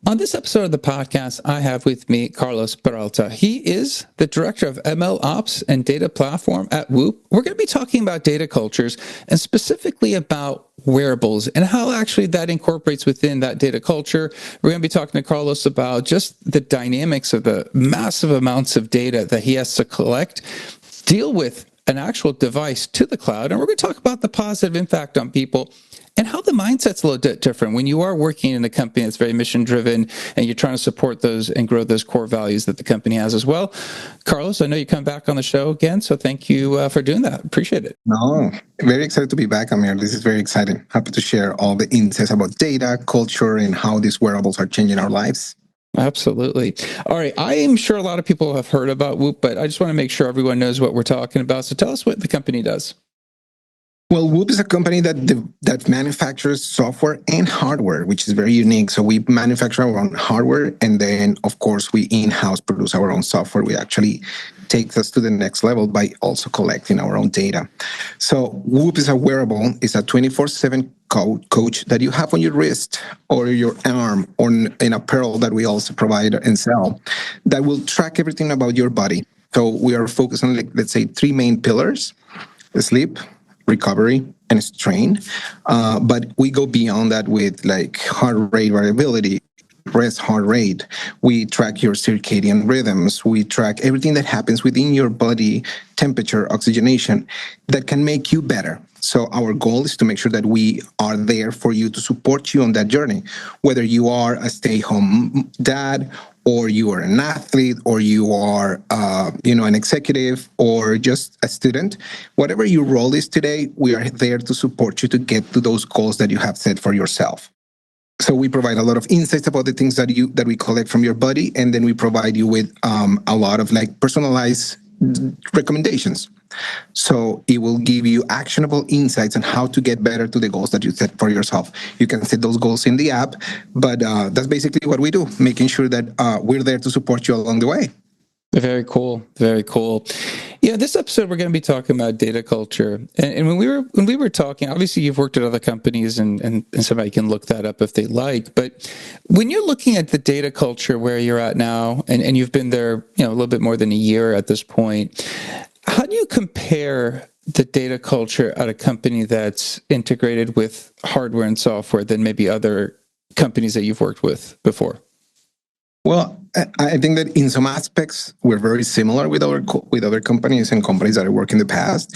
On this episode of the podcast, I have with me Carlos Peralta. He is the director of ML Ops and Data Platform at Whoop. We're going to be talking about data cultures and specifically about wearables and how actually that incorporates within that data culture. We're going to be talking to Carlos about just the dynamics of the massive amounts of data that he has to collect, deal with an actual device to the cloud, and we're going to talk about the positive impact on people and how the mindset's a little bit different when you are working in a company that's very mission driven and you're trying to support those and grow those core values that the company has as well. Carlos, I know you come back on the show again, so thank you for doing that. Appreciate it. No, very excited to be back, Amir. This is very exciting. Happy to share all the insights about data, culture, and how these wearables are changing our lives. Absolutely. All right. I am sure a lot of people have heard about Whoop, but I just want to make sure everyone knows what we're talking about. So tell us what the company does. Well, Whoop is a company that manufactures software and hardware, which is very unique. So we manufacture our own hardware, and then, of course, we in-house produce our own software. We actually take us to the next level by also collecting our own data. So Whoop is a wearable. It's a 24/7 coach that you have on your wrist or your arm or in apparel that we also provide and sell that will track everything about your body. So we are focused on, let's say, three main pillars: sleep, recovery, and strain. But we go beyond that with heart rate variability, rest heart rate. We track your circadian rhythms. We track everything that happens within your body, temperature, oxygenation, that can make you better. So our goal is to make sure that we are there for you to support you on that journey, whether you are a stay-home dad, or you are an athlete, or you are, an executive, or just a student. Whatever your role is today, we are there to support you to get to those goals that you have set for yourself. So we provide a lot of insights about the things that we collect from your body, and then we provide you with a lot of personalized recommendations. So it will give you actionable insights on how to get better to the goals that you set for yourself. You can set those goals in the app, but that's basically what we do, making sure that we're there to support you along the way. Very cool. Very cool. Yeah, this episode we're going to be talking about data culture. And when we were talking, obviously you've worked at other companies and somebody can look that up if they like. But when you're looking at the data culture where you're at now, and you've been there, a little bit more than a year at this point, how do you compare the data culture at a company that's integrated with hardware and software than maybe other companies that you've worked with before? Well, I think that in some aspects, we're very similar with other companies and companies that I worked in the past.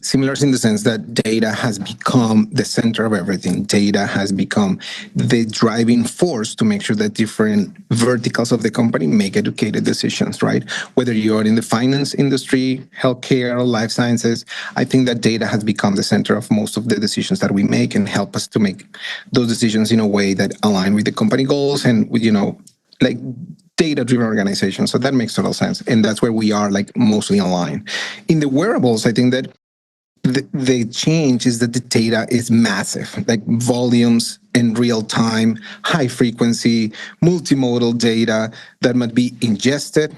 Similar in the sense that data has become the center of everything. Data has become the driving force to make sure that different verticals of the company make educated decisions, right? Whether you are in the finance industry, healthcare, life sciences, I think that data has become the center of most of the decisions that we make and help us to make those decisions in a way that align with the company goals and with, data-driven organization. So that makes total sense. And that's where we are mostly aligned. In the wearables, I think that the change is that the data is massive, like volumes in real time, high frequency, multimodal data that must be ingested,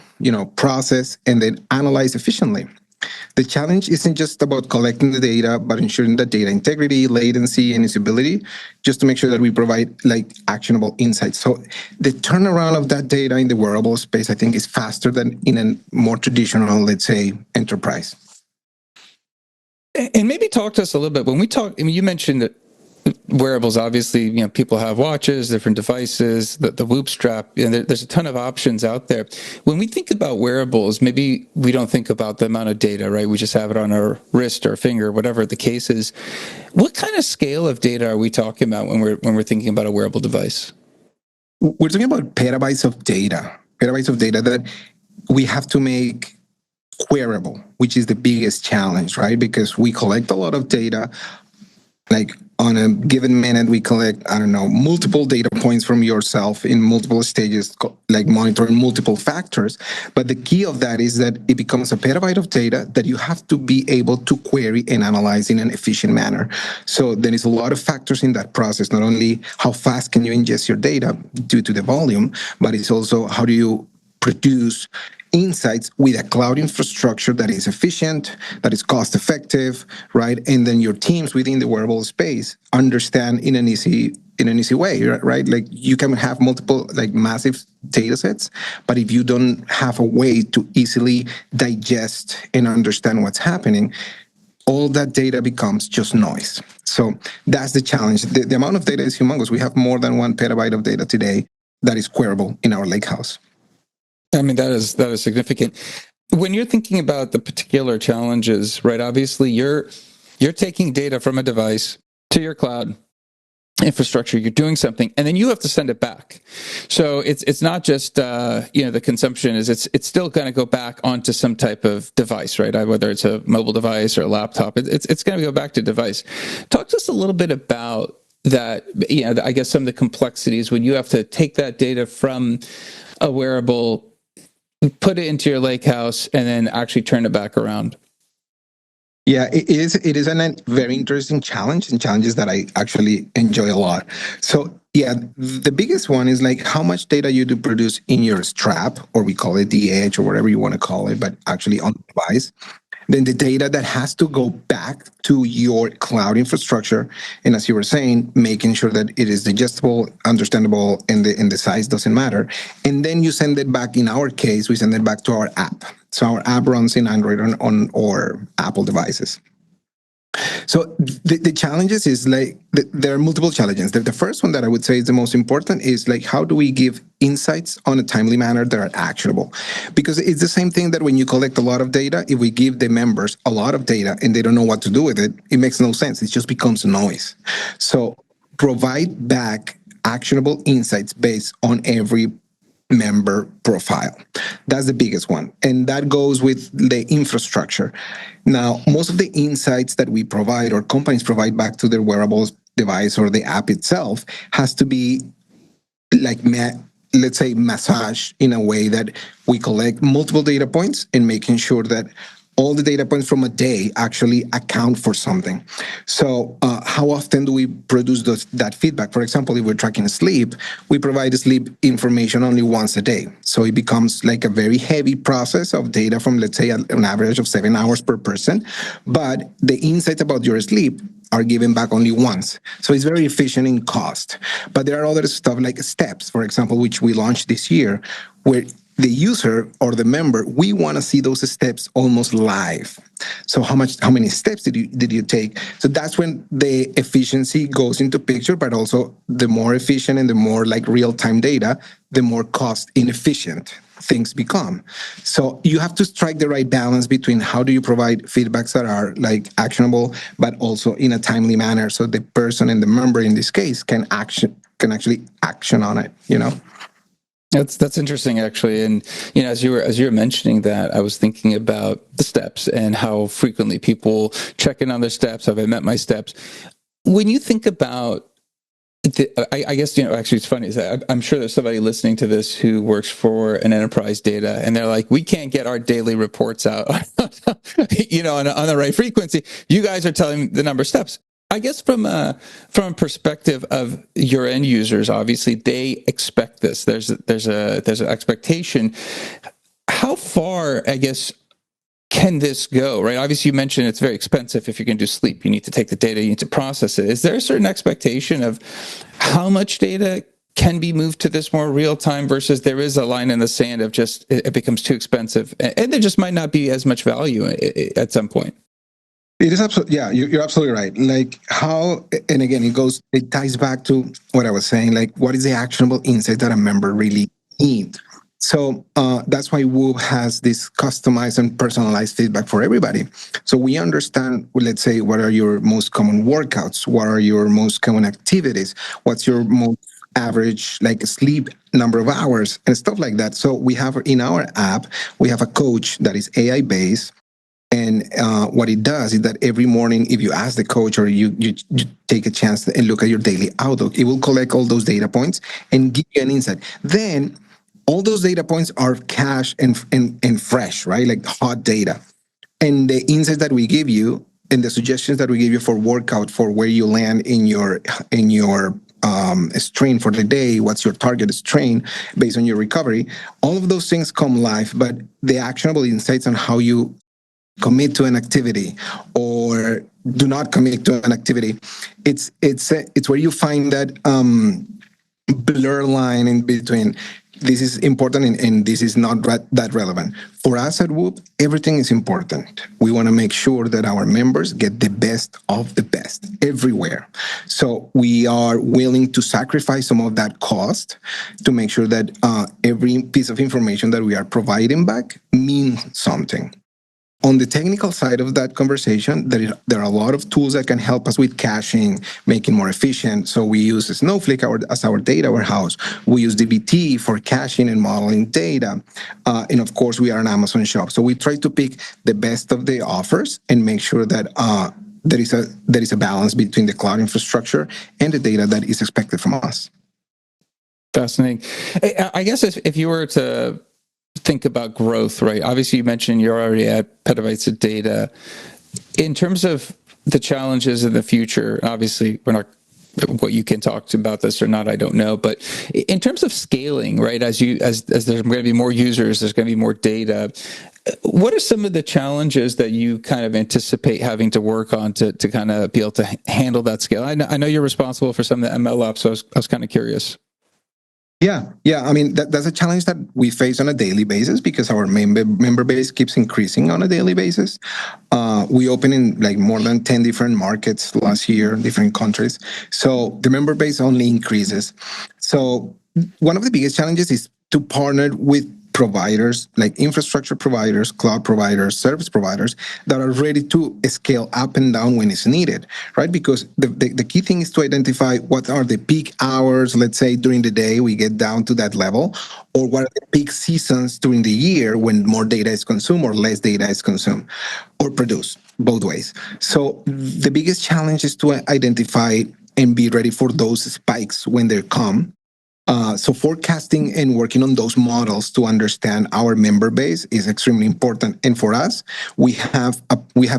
processed, and then analyzed efficiently. The challenge isn't just about collecting the data, but ensuring that data integrity, latency, and usability, just to make sure that we provide actionable insights. So the turnaround of that data in the wearable space, I think, is faster than in a more traditional, let's say, enterprise. And maybe talk to us a little bit when we talk. I mean, you mentioned that wearables, obviously, people have watches, different devices, the Whoop strap, and there's a ton of options out there. When we think about wearables, maybe we don't think about the amount of data, right? We just have it on our wrist or finger, whatever the case is. What kind of scale of data are we talking about when we're thinking about a wearable device? We're talking about petabytes of data that we have to make wearable, which is the biggest challenge, right? Because we collect a lot of data. On a given minute, we collect, multiple data points from yourself in multiple stages, monitoring multiple factors. But the key of that is that it becomes a petabyte of data that you have to be able to query and analyze in an efficient manner. So there is a lot of factors in that process, not only how fast can you ingest your data due to the volume, but it's also how do you produce insights with a cloud infrastructure that is efficient, that is cost effective, right? And then your teams within the wearable space understand in an easy way, right? Like you can have multiple like massive data sets, but if you don't have a way to easily digest and understand what's happening, all that data becomes just noise. So that's the challenge. The amount of data is humongous. We have more than 1 petabyte of data today that is queryable in our lakehouse. I mean, that is significant. When you're thinking about the particular challenges, right? Obviously, you're taking data from a device to your cloud infrastructure, you're doing something, and then you have to send it back. So it's not just the consumption is it's still going to go back onto some type of device, right? Whether it's a mobile device or a laptop, it's going to go back to device. Talk to us a little bit about that. I guess some of the complexities when you have to take that data from a wearable, put it into your lake house, and then actually turn it back around. Yeah, it is. It is a very interesting challenge, and challenges that I actually enjoy a lot. So, yeah, the biggest one is like how much data you do produce in your strap, or we call it the edge, or whatever you want to call it, but actually on the device. Then the data that has to go back to your cloud infrastructure, and as you were saying, making sure that it is digestible, understandable, and the size doesn't matter. And then you send it back. In our case, we send it back to our app. So our app runs in Android on or Apple devices. So the challenges is like there are multiple challenges. The first one that I would say is the most important is like how do we give insights on a timely manner that are actionable? Because it's the same thing that when you collect a lot of data, if we give the members a lot of data and they don't know what to do with it, it makes no sense. It just becomes noise. So provide back actionable insights based on every member profile. That's the biggest one. And that goes with the infrastructure. Now, most of the insights that we provide or companies provide back to their wearables device or the app itself has to be like, let's say, massaged in a way that we collect multiple data points and making sure that all the data points from a day actually account for something. So how often do we produce that feedback? For example, if we're tracking sleep, we provide sleep information only once a day. So it becomes like a very heavy process of data from, let's say, an average of 7 hours per person. But the insights about your sleep are given back only once. So it's very efficient in cost. But there are other stuff like steps, for example, which we launched this year, where the user or the member, we want to see those steps almost live. So how many steps did you take? So that's when the efficiency goes into picture, but also the more efficient and the more like real-time data, the more cost inefficient things become. So you have to strike the right balance between how do you provide feedbacks that are like actionable, but also in a timely manner, so the person and the member in this case can actually action on it. That's interesting, actually. And as you were mentioning that, I was thinking about the steps and how frequently people check in on their steps. Have I met my steps? When you think about I guess, actually it's funny is that I'm sure there's somebody listening to this who works for an enterprise data and they're like, we can't get our daily reports out, on the right frequency. You guys are telling the number of steps. I guess from a perspective of your end users, obviously they expect this. There's an expectation. How far, I guess, can this go, right? Obviously, you mentioned it's very expensive if you're going to do sleep. You need to take the data, you need to process it. Is there a certain expectation of how much data can be moved to this more real time versus there is a line in the sand of just it becomes too expensive and there just might not be as much value at some point? It is absolutely, yeah, you're absolutely right. Like how, and again, it ties back to what I was saying, like what is the actionable insight that a member really needs? So that's why Whoop has this customized and personalized feedback for everybody. So we understand, let's say, what are your most common workouts? What are your most common activities? What's your most average like sleep number of hours and stuff like that. So we have in our app, we have a coach that is AI based. And what it does is that every morning, if you ask the coach or you take a chance and look at your daily outlook, it will collect all those data points and give you an insight. Then all those data points are cache and fresh, right? Like hot data. And the insights that we give you and the suggestions that we give you for workout, for where you land in your strain for the day, what's your target strain based on your recovery. All of those things come live, but the actionable insights on how you commit to an activity or do not commit to an activity, it's where you find that blur line in between this is important and this is not that relevant. For us at Whoop, everything is important. We want to make sure that our members get the best of the best everywhere. So we are willing to sacrifice some of that cost to make sure that every piece of information that we are providing back means something. On the technical side of that conversation, there are a lot of tools that can help us with caching, making more efficient. So we use Snowflake as our data warehouse. We use dbt for caching and modeling data. And of course, we are an Amazon shop. So we try to pick the best of the offers and make sure that there is a balance between the cloud infrastructure and the data that is expected from us. Fascinating. I guess if you were to think about growth, right? Obviously, you mentioned you're already at petabytes of data. In terms of the challenges in the future, obviously, we're not. What you can talk about this or not, I don't know. But in terms of scaling, right? As there's going to be more users, there's going to be more data. What are some of the challenges that you kind of anticipate having to work on to kind of be able to handle that scale? I know you're responsible for some of the ML ops, so I was kind of curious. Yeah. I mean, that's a challenge that we face on a daily basis because our member base keeps increasing on a daily basis. We opened in like more than 10 different markets last year, different countries. So the member base only increases. So one of the biggest challenges is to partner with providers like infrastructure providers, cloud providers, service providers that are ready to scale up and down when it's needed, right? Because the key thing is to identify what are the peak hours, let's say during the day we get down to that level, or what are the peak seasons during the year when more data is consumed or less data is consumed or produced, both ways. So the biggest challenge is to identify and be ready for those spikes when they come. So forecasting and working on those models to understand our member base is extremely important. And for us, we have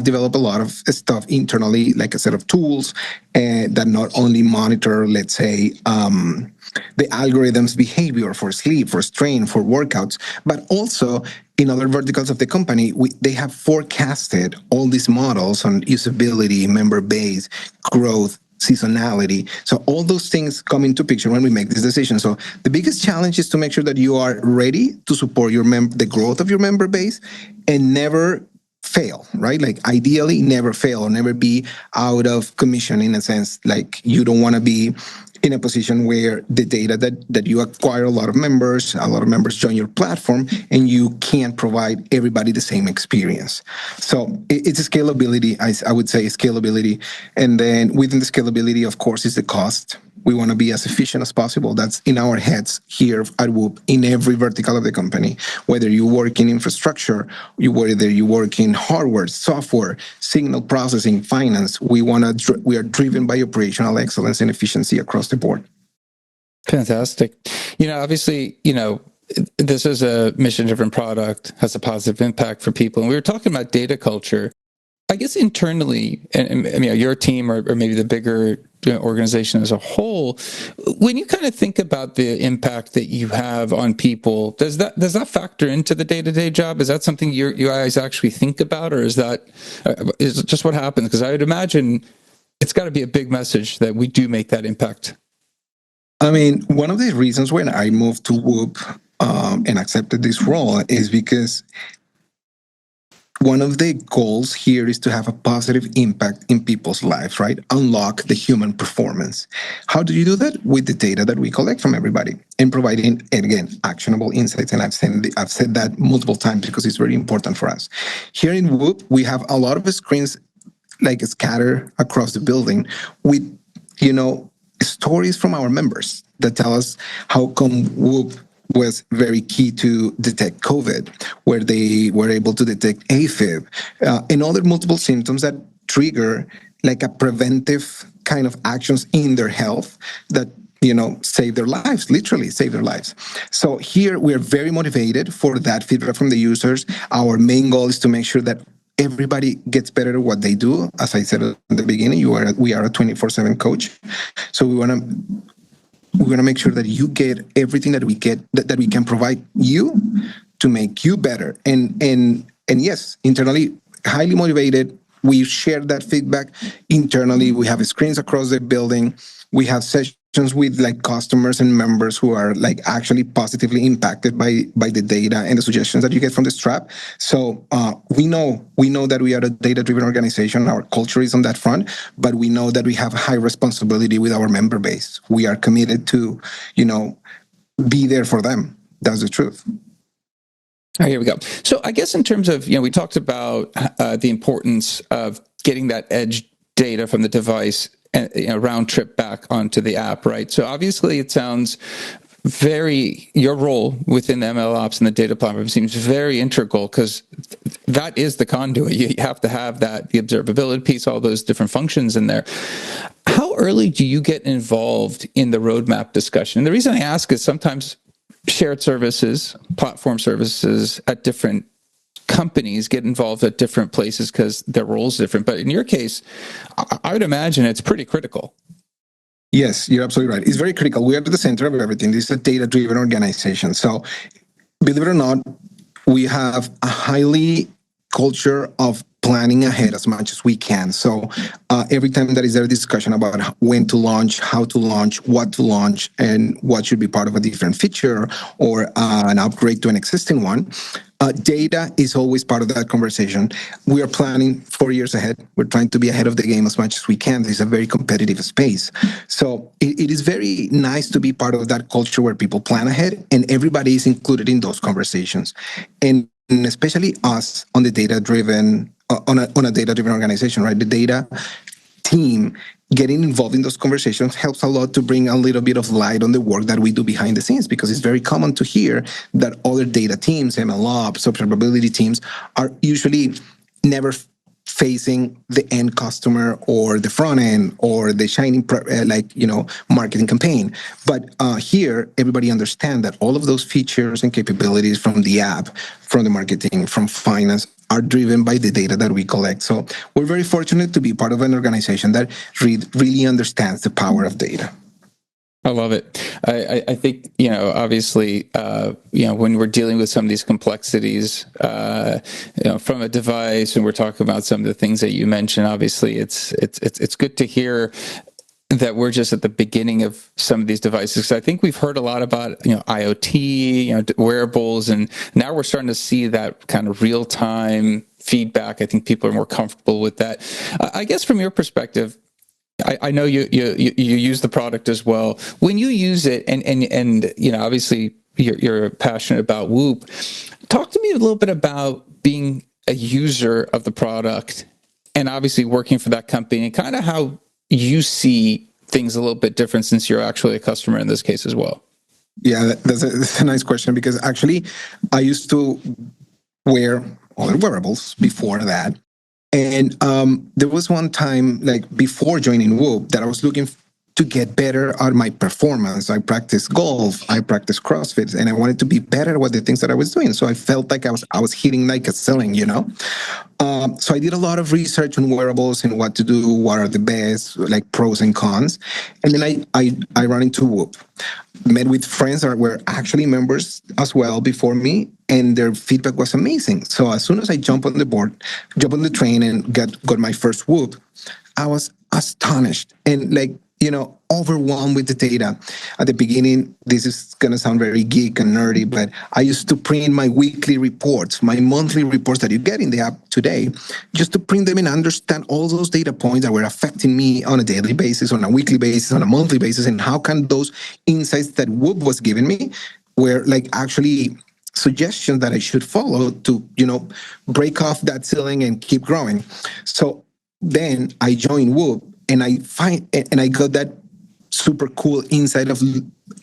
developed a lot of stuff internally, like a set of tools that not only monitor, let's say, the algorithm's behavior for sleep, for strain, for workouts, but also in other verticals of the company, they have forecasted all these models on usability, member base, growth, seasonality. So all those things come into picture when we make this decision. So the biggest challenge is to make sure that you are ready to support the growth of your member base and never fail, right? Like ideally never fail or never be out of commission in a sense. Like you don't want to be in a position where the data that you acquire a lot of members join your platform and you can't provide everybody the same experience. So it's a scalability, I would say scalability. And then within the scalability, of course, is the cost. We want to be as efficient as possible. That's in our heads here at Whoop in every vertical of the company, whether you work in infrastructure, whether you work in hardware, software, signal processing, finance. We are driven by operational excellence and efficiency across the board. Fantastic. Obviously, this is a mission-driven product, has a positive impact for people. And we were talking about data culture. I guess internally, and your team or maybe the bigger organization as a whole, when you kind of think about the impact that you have on people, does that factor into the day-to-day job? Is that something you guys actually think about, or is it just what happens? Because I would imagine it's got to be a big message that we do make that impact. I mean, one of the reasons when I moved to Whoop and accepted this role is because one of the goals here is to have a positive impact in people's lives, right? Unlock the human performance. How do you do that? With the data that we collect from everybody and providing, and again, actionable insights. And I've said that multiple times because it's very important for us. Here in Whoop, we have a lot of screens like scattered across the building with, stories from our members that tell us how come Whoop was very key to detect COVID, where they were able to detect AFib and other multiple symptoms that trigger like a preventive kind of actions in their health that save their lives, literally save their lives. So here we are very motivated for that feedback from the users. Our main goal is to make sure that everybody gets better at what they do. As I said at the beginning, we are a 24/7 coach. So we want to we're going to make sure that you get everything that that we can provide you to make you better. And yes, internally, highly motivated. We share that feedback internally. We have screens across the building. We have sessions with like customers and members who are like actually positively impacted by the data and the suggestions that you get from the strap. So we know that we are a data driven organization. Our culture is on that front, but we know that we have a high responsibility with our member base. We are committed to be there for them. That's the truth. Oh, here we go. So I guess in terms of, we talked about the importance of getting that edge data from the device and round trip back onto the app, right? So obviously it sounds your role within the ML ops and the data platform seems very integral, because that is the conduit. You have to have the observability piece, all those different functions in there. How early do you get involved in the roadmap discussion? And the reason I ask is sometimes shared services, platform services at different companies get involved at different places because their role's different. But in your case, I would imagine it's pretty critical. Yes, you're absolutely right. It's very critical. We are at the center of everything. This is a data-driven organization. So, believe it or not, we have a highly culture of planning ahead as much as we can. So every time there is a discussion about when to launch, how to launch, what to launch, and what should be part of a different feature or an upgrade to an existing one, data is always part of that conversation. We are planning 4 years ahead. We're trying to be ahead of the game as much as we can. This is a very competitive space. So it is very nice to be part of that culture where people plan ahead and everybody is included in those conversations. And especially us on the data-driven, on a data-driven organization, right? The data team getting involved in those conversations helps a lot to bring a little bit of light on the work that we do behind the scenes, because it's very common to hear that other data teams, MLOps, observability teams, are usually never facing the end customer or the front end or the shining marketing campaign. But here, everybody understands that all of those features and capabilities from the app, from the marketing, from finance, are driven by the data that we collect. So we're very fortunate to be part of an organization that really understands the power of data. I love it. I think, obviously, when we're dealing with some of these complexities, from a device, and we're talking about some of the things that you mentioned, obviously it's good to hear that we're just at the beginning of some of these devices. I think we've heard a lot about, IoT, wearables, and now we're starting to see that kind of real-time feedback. I think people are more comfortable with that. I guess from your perspective, I know you use the product as well. When you use it, and obviously you're passionate about Whoop. Talk to me a little bit about being a user of the product, and obviously working for that company, and kind of how you see things a little bit different since you're actually a customer in this case as well. Yeah, that's a nice question, because actually I used to wear other wearables before that. And there was one time, like before joining Whoop, that I was looking to get better at my performance. I practiced golf, I practiced CrossFit, and I wanted to be better at the things that I was doing. So I felt like I was hitting like a ceiling, So I did a lot of research on wearables and what to do, what are the best, like pros and cons. And then I ran into Whoop. Met with friends that were actually members as well before me, and their feedback was amazing. So as soon as I jumped on the train and got my first Whoop, I was astonished and overwhelmed with the data. At the beginning, this is going to sound very geek and nerdy, but I used to print my weekly reports, my monthly reports that you get in the app today, just to print them and understand all those data points that were affecting me on a daily basis, on a weekly basis, on a monthly basis, and how can those insights that Whoop was giving me were like actually suggestions that I should follow to, break off that ceiling and keep growing. So then I joined Whoop, and I got that super cool insight of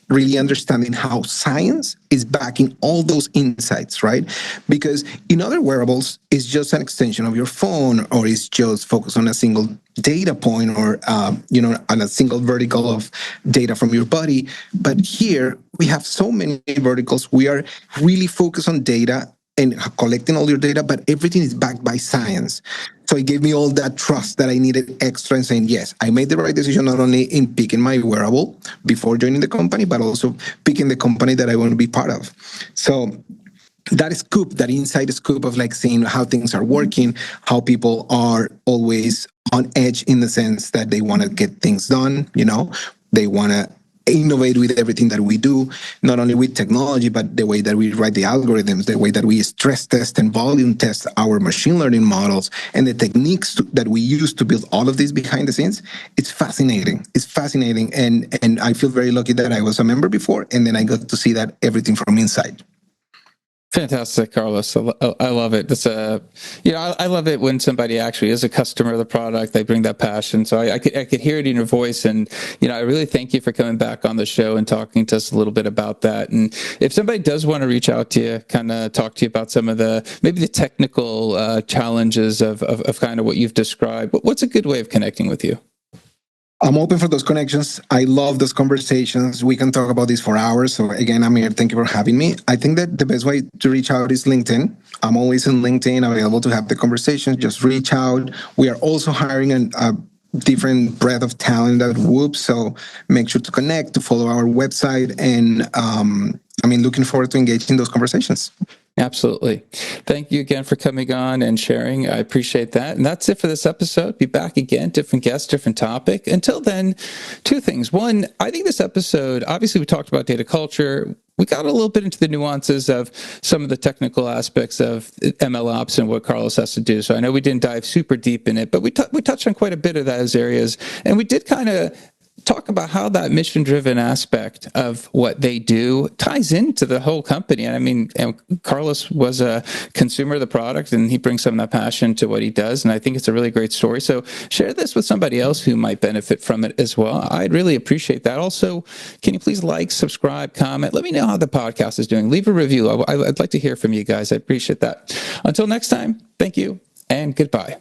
really understanding how science is backing all those insights, right? Because in other wearables, it's just an extension of your phone, or it's just focused on a single data point, or on a single vertical of data from your body. But here we have so many verticals. We are really focused on data and collecting all your data, but everything is backed by science. So it gave me all that trust that I needed extra in saying, yes, I made the right decision, not only in picking my wearable before joining the company, but also picking the company that I want to be part of. So that scoop, that inside scoop of like seeing how things are working, how people are always on edge in the sense that they want to get things done, they want to innovate with everything that we do, not only with technology, but the way that we write the algorithms, the way that we stress test and volume test our machine learning models, and the techniques that we use to build all of this behind the scenes. It's fascinating. It's fascinating. And I feel very lucky that I was a member before, and then I got to see that everything from inside. Fantastic, Carlos. I love it. It's I love it when somebody actually is a customer of the product. They bring that passion. So I could hear it in your voice, and I really thank you for coming back on the show and talking to us a little bit about that. And if somebody does want to reach out to you, kind of talk to you about some of maybe the technical challenges of kind of what you've described, what's a good way of connecting with you? I'm open for those connections. I love those conversations. We can talk about this for hours. So again, I'm here. Thank you for having me. I think that the best way to reach out is LinkedIn. I'm always in LinkedIn, available to have the conversations. Just reach out. We are also hiring a different breadth of talent at Whoop. So make sure to connect, to follow our website. And looking forward to engaging those conversations. Absolutely. Thank you again for coming on and sharing. I appreciate that. And that's it for this episode. Be back again, different guest, different topic. Until then, two things. One, I think this episode, obviously we talked about data culture. We got a little bit into the nuances of some of the technical aspects of ML ops and what Carlos has to do. So I know we didn't dive super deep in it, but we touched on quite a bit of those areas. And we did kind of talk about how that mission-driven aspect of what they do ties into the whole company. And Carlos was a consumer of the product, and he brings some of that passion to what he does. And I think it's a really great story. So share this with somebody else who might benefit from it as well. I'd really appreciate that. Also, can you please like, subscribe, comment? Let me know how the podcast is doing. Leave a review. I'd like to hear from you guys. I appreciate that. Until next time, thank you and goodbye.